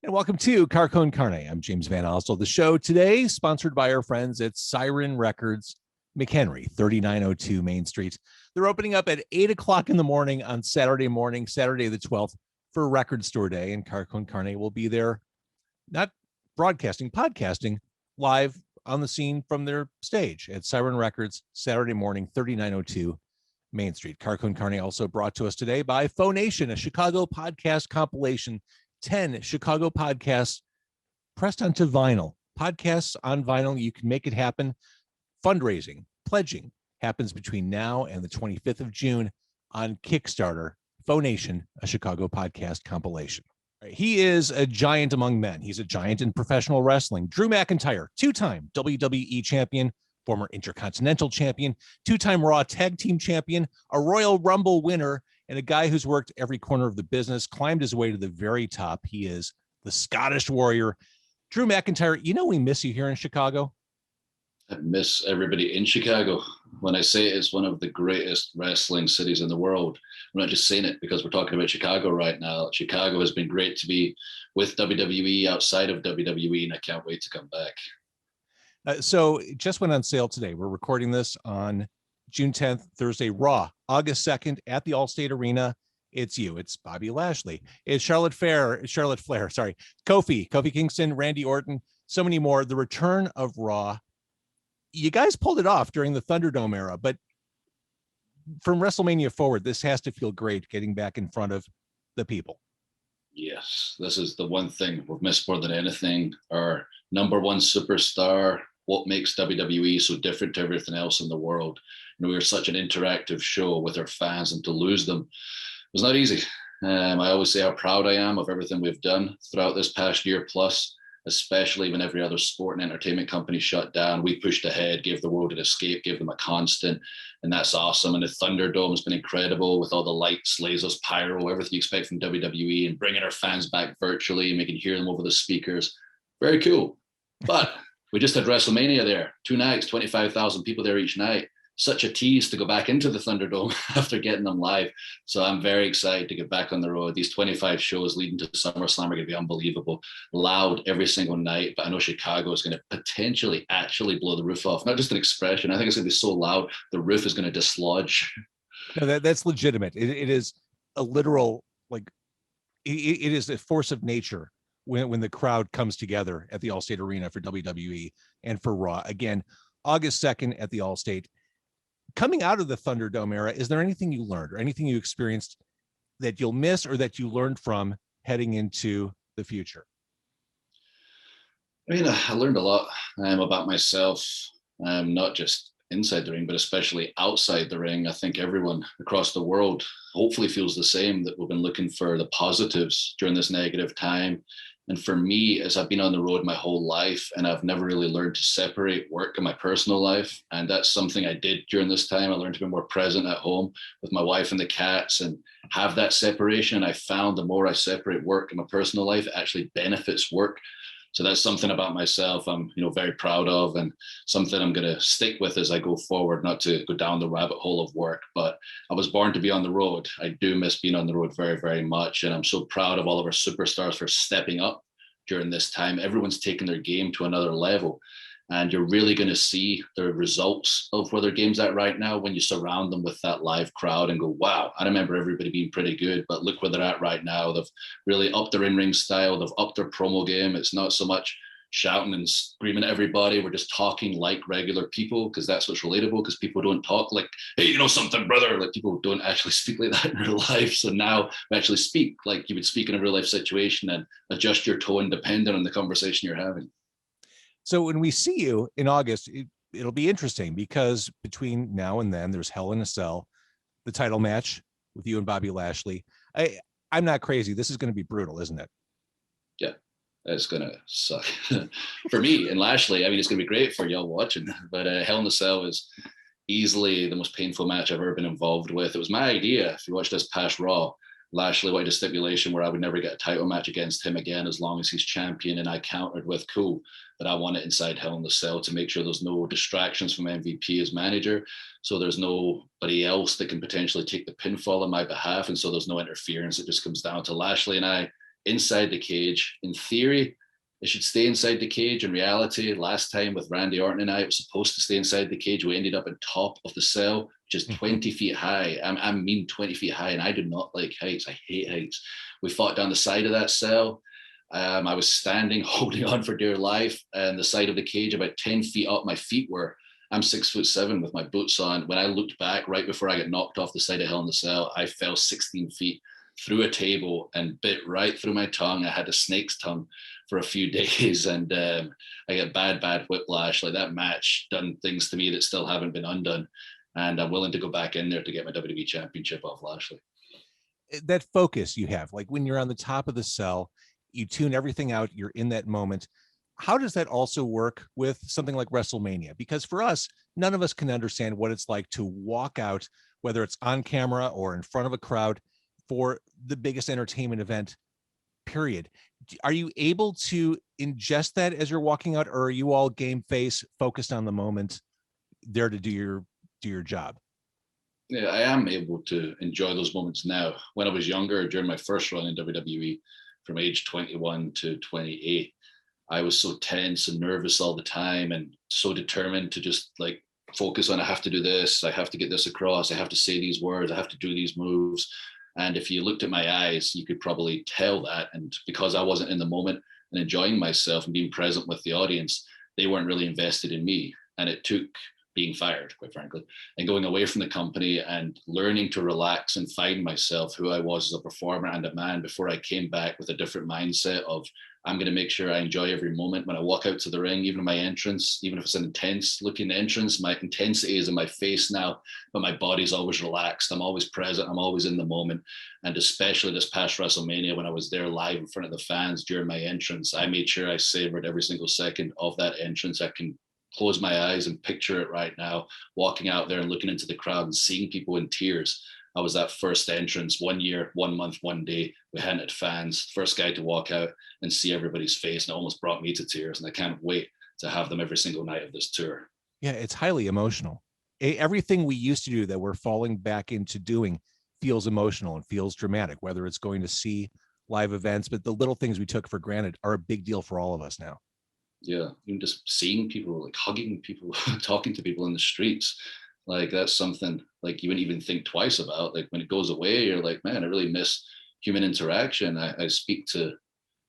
And welcome to Car Con Carne. I'm James Van Ostel. The show today sponsored by our friends at Siren Records, McHenry, 3902 Main Street. They're opening up at 8 o'clock in the morning on Saturday morning, Saturday the 12th, for Record Store Day. And Car Con Carne will be there, not broadcasting, podcasting live on the scene from their stage at Siren Records, Saturday morning, 3902 Main Street. Car Con Carne also brought to us today by Phonation, a Chicago podcast compilation. 10 Chicago podcasts pressed onto vinyl. Podcasts on vinyl, you can make it happen. Fundraising, pledging happens between now and the 25th of June on Kickstarter. Phonation, a Chicago podcast compilation. He is a giant among men. He's a giant in professional wrestling. Drew McIntyre, two-time WWE champion, former Intercontinental champion, two-time Raw Tag Team champion, a Royal Rumble winner, and a guy who's worked every corner of the business, climbed his way to the very top. He is the Scottish Warrior. Drew McIntyre, you know we miss you here in Chicago. I miss everybody in Chicago. When I say it's one of the greatest wrestling cities in the world, I'm not just saying it because we're talking about Chicago right now. Chicago has been great to be with WWE, outside of WWE, and I can't wait to come back. So it just went on sale today. We're recording this on June 10th, Thursday. Raw, August 2nd at the Allstate Arena. It's you. It's Bobby Lashley. It's Charlotte Flair. Kofi Kingston, Randy Orton, so many more. The return of Raw. You guys pulled it off during the Thunderdome era, but from WrestleMania forward, this has to feel great getting back in front of the people. Yes, this is the one thing we've missed more than anything. Our number one superstar, what makes WWE so different to everything else in the world. You know, we were such an interactive show with our fans, and to lose them was not easy. I always say how proud I am of everything we've done throughout this past year plus, especially when every other sport and entertainment company shut down. We pushed ahead, gave the world an escape, gave them a constant, and that's awesome. And the Thunderdome has been incredible with all the lights, lasers, pyro, everything you expect from WWE, and bringing our fans back virtually, and we can hear them over the speakers. Very cool. But we just had WrestleMania there, 2 nights, 25,000 people there each night. Such a tease to go back into the Thunderdome after getting them live. So I'm very excited to get back on the road. These 25 shows leading to SummerSlam are going to be unbelievable. Loud every single night, but I know Chicago is going to potentially actually blow the roof off. Not just an expression. I think it's going to be so loud, the roof is going to dislodge. No, that's legitimate. It is a literal, like, it is a force of nature when the crowd comes together at the Allstate Arena for WWE and for Raw. Again, August 2nd at the Allstate. Coming out of the Thunderdome era, is there anything you learned or anything you experienced that you'll miss or that you learned from heading into the future? I mean, I learned a lot about myself, not just inside the ring, but especially outside the ring. I think everyone across the world hopefully feels the same, that we've been looking for the positives during this negative time. And for me, as I've been on the road my whole life, and I've never really learned to separate work and my personal life. And that's something I did during this time. I learned to be more present at home with my wife and the cats and have that separation. I found the more I separate work and my personal life, it actually benefits work. So that's something about myself I'm, very proud of, and something I'm going to stick with as I go forward, not to go down the rabbit hole of work. But I was born to be on the road. I do miss being on the road very, very much. And I'm so proud of all of our superstars for stepping up during this time. Everyone's taken their game to another level. And you're really going to see the results of where their game's at right now when you surround them with that live crowd and go, wow, I remember everybody being pretty good, but look where they're at right now. They've really upped their in-ring style. They've upped their promo game. It's not so much shouting and screaming at everybody. We're just talking like regular people, because that's what's relatable, because people don't talk like, hey, you know something, brother? Like, people don't actually speak like that in real life. So now we actually speak like you would speak in a real life situation and adjust your tone depending on the conversation you're having. So when we see you in August, it'll be interesting, because between now and then there's Hell in a Cell, the title match with you and Bobby Lashley. I'm not crazy. This is going to be brutal, isn't it? Yeah, it's going to suck for me and Lashley. I mean, it's going to be great for y'all watching, but Hell in a Cell is easily the most painful match I've ever been involved with. It was my idea. If you watch this past Raw, Lashley wanted a stipulation where I would never get a title match against him again as long as he's champion, and I countered with, cool, but I want it inside Hell in the Cell to make sure there's no distractions from MVP as manager, so there's nobody else that can potentially take the pinfall on my behalf, and so there's no interference. It just comes down to Lashley and I inside the cage. In theory, it should stay inside the cage. In reality, last time with Randy Orton and I, it was supposed to stay inside the cage. We ended up on top of the cell, which is 20 feet high. I mean 20 feet high, and I do not like heights. I hate heights. We fought down the side of that cell. I was standing, holding on for dear life, and the side of the cage, about 10 feet up, my feet were. I'm 6'7" with my boots on. When I looked back right before I got knocked off the side of Hell in the Cell, I fell 16 feet through a table and bit right through my tongue. I had a snake's tongue for a few days, and I got bad whiplash. Like, that match done things to me that still haven't been undone, and I'm willing to go back in there to get my WWE championship off Lashley. That focus you have, like when you're on the top of the cell, you tune everything out, you're in that moment. How does that also work with something like WrestleMania? Because for us, none of us can understand what it's like to walk out, whether it's on camera or in front of a crowd, for the biggest entertainment event, period. Are you able to ingest that as you're walking out, or are you all game face, focused on the moment, there to do your job? Yeah, I am able to enjoy those moments now. When I was younger, during my first run in WWE, from age 21 to 28, I was so tense and nervous all the time, and so determined to just like focus on, I have to do this, I have to get this across, I have to say these words, I have to do these moves. And if you looked at my eyes, you could probably tell that. And because I wasn't in the moment and enjoying myself and being present with the audience, they weren't really invested in me. And it took being fired, quite frankly, and going away from the company and learning to relax and find myself, who I was as a performer and a man, before I came back with a different mindset of, I'm going to make sure I enjoy every moment. When I walk out to the ring, even my entrance, even if it's an intense looking entrance, my intensity is in my face now, but my body's always relaxed. I'm always present. I'm always in the moment. And especially this past WrestleMania, when I was there live in front of the fans during my entrance, I made sure I savored every single second of that entrance. I can close my eyes and picture it right now, walking out there and looking into the crowd and seeing people in tears. I was that first entrance, 1 year, 1 month, 1 day. We hadn't had fans, first guy to walk out and see everybody's face, and it almost brought me to tears. And I can't wait to have them every single night of this tour. Yeah, it's highly emotional. Everything we used to do that we're falling back into doing feels emotional and feels dramatic, whether it's going to see live events, but the little things we took for granted are a big deal for all of us now. Yeah, even just seeing people, like hugging people, talking to people in the streets. Like, that's something like you wouldn't even think twice about. Like, when it goes away, you're like, man, I really miss human interaction. I speak to,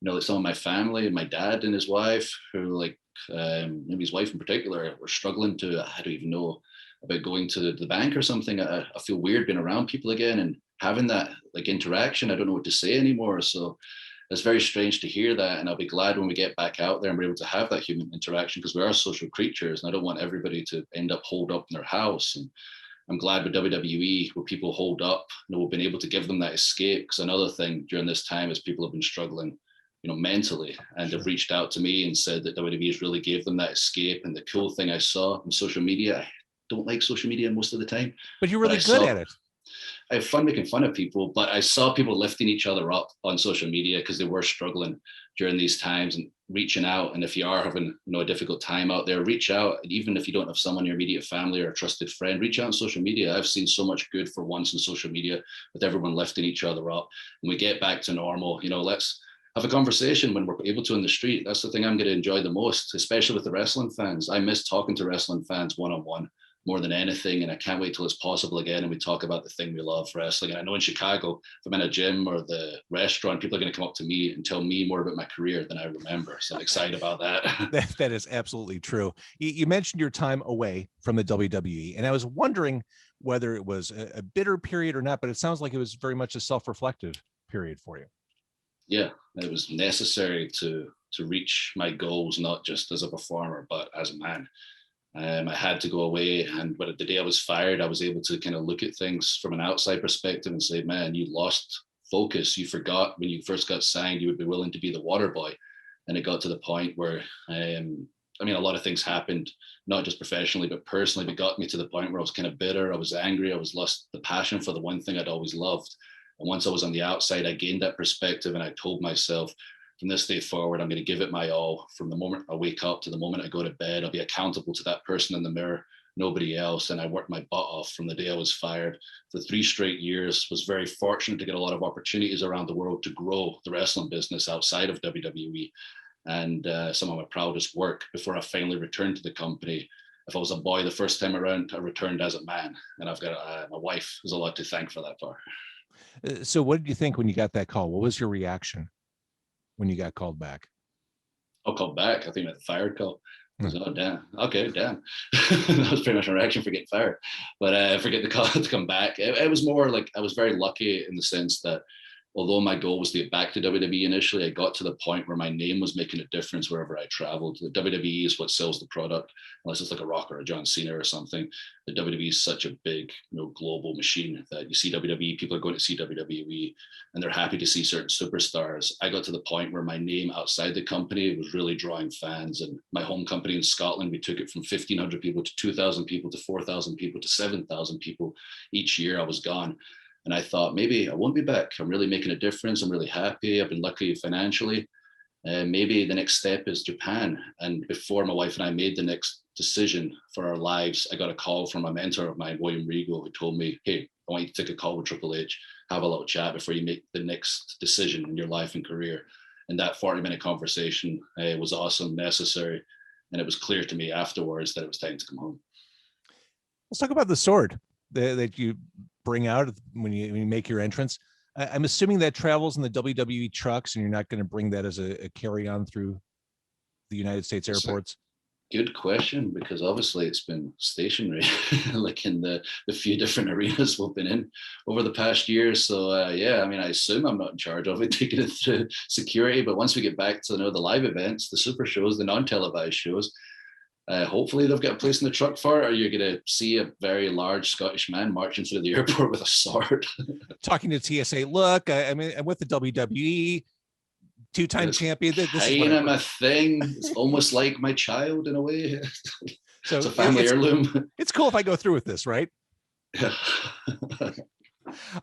like some of my family and my dad and his wife, who like, maybe his wife in particular, were struggling to, I don't even know, about going to the bank or something. I feel weird being around people again and having that like interaction. I don't know what to say anymore. So it's very strange to hear that. And I'll be glad when we get back out there and we're able to have that human interaction, because we are social creatures. And I don't want everybody to end up holed up in their house. And I'm glad with WWE, where people hold up, we've been able to give them that escape. Because another thing during this time is people have been struggling, mentally, and they've reached out to me and said that WWE has really gave them that escape. And the cool thing I saw on social media, I don't like social media most of the time, but you're really good at it. I have fun making fun of people, but I saw people lifting each other up on social media because they were struggling during these times and reaching out. And if you are having a difficult time out there, reach out. And even if you don't have someone in your immediate family or a trusted friend, reach out on social media. I've seen so much good for once on social media, with everyone lifting each other up. When we get back to normal, let's have a conversation when we're able to in the street. That's the thing I'm going to enjoy the most, especially with the wrestling fans. I miss talking to wrestling fans one-on-one more than anything. And I can't wait till it's possible again. And we talk about the thing we love, wrestling. And I know in Chicago, if I'm in a gym or the restaurant, people are going to come up to me and tell me more about my career than I remember. So I'm excited about that. That is absolutely true. You mentioned your time away from the WWE, and I was wondering whether it was a bitter period or not, but it sounds like it was very much a self-reflective period for you. Yeah, it was necessary to reach my goals, not just as a performer, but as a man. I had to go away, and but the day I was fired, I was able to kind of look at things from an outside perspective and say, man, you lost focus. You forgot when you first got signed, you would be willing to be the water boy. And it got to the point where, a lot of things happened, not just professionally, but personally, but got me to the point where I was kind of bitter. I was angry. I was lost the passion for the one thing I'd always loved. And once I was on the outside, I gained that perspective, and I told myself, from this day forward, I'm going to give it my all. From the moment I wake up to the moment I go to bed, I'll be accountable to that person in the mirror. nobody else. And I worked my butt off from the day I was fired for 3 straight years. Was very fortunate to get a lot of opportunities around the world to grow the wrestling business outside of WWE. And some of my proudest work before I finally returned to the company. If I was a boy the first time around, I returned as a man. And I've got my wife who's a lot to thank for that part. So what did you think when you got that call? What was your reaction when you got called back? I'll call back. I think I fired call. I was like, oh, damn. Okay, damn. That was pretty much my reaction for getting fired. But for getting the call to come back, it was more like I was very lucky in the sense that although my goal was to get back to WWE initially, I got to the point where my name was making a difference wherever I traveled. The WWE is what sells the product, unless it's like a Rock or a John Cena or something. The WWE is such a big, global machine that you see WWE, people are going to see WWE, and they're happy to see certain superstars. I got to the point where my name outside the company was really drawing fans. And my home company in Scotland, we took it from 1,500 people to 2,000 people to 4,000 people to 7,000 people each year I was gone. And I thought, maybe I won't be back. I'm really making a difference. I'm really happy. I've been lucky financially. Maybe the next step is Japan. And before my wife and I made the next decision for our lives, I got a call from a mentor of mine, William Regal, who told me, hey, I want you to take a call with Triple H, have a little chat before you make the next decision in your life and career. And that 40-minute conversation was awesome, necessary. And it was clear to me afterwards that it was time to come home. Let's talk about the sword that you bring out when you make your entrance. I'm assuming that travels in the WWE trucks, and you're not going to bring that as a carry-on through the United States airports. Good question, because obviously it's been stationary, like in the few different arenas we've been in over the past year. So yeah, I mean, I assume I'm not in charge of it, taking it through security. But once we get back to the live events, the super shows, the non-televised shows, hopefully they've got a place in the truck for it, or you're going to see a very large Scottish man marching through the airport with a sword. Talking to TSA, look, I mean, I'm with the WWE, two-time champion. This is kind of my thing. It's almost like my child in a way. So it's a family heirloom. It's cool if I go through with this, right? Yeah. All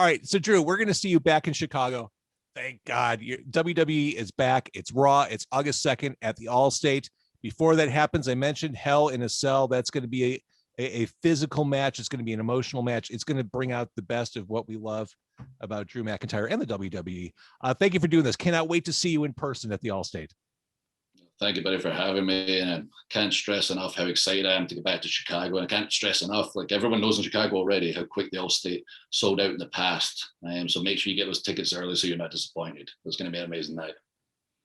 right. So Drew, we're going to see you back in Chicago. Thank God. WWE is back. It's Raw. It's August 2nd at the Allstate. Before that happens, I mentioned Hell in a Cell. That's going to be a physical match. It's going to be an emotional match. It's going to bring out the best of what we love about Drew McIntyre and the WWE. Thank you for doing this. Cannot wait to see you in person at the Allstate. Thank you, buddy, for having me. And I can't stress enough how excited I am to get back to Chicago. And I can't stress enough, like everyone knows in Chicago already, how quick the Allstate sold out in the past. So make sure you get those tickets early so you're not disappointed. It's going to be an amazing night.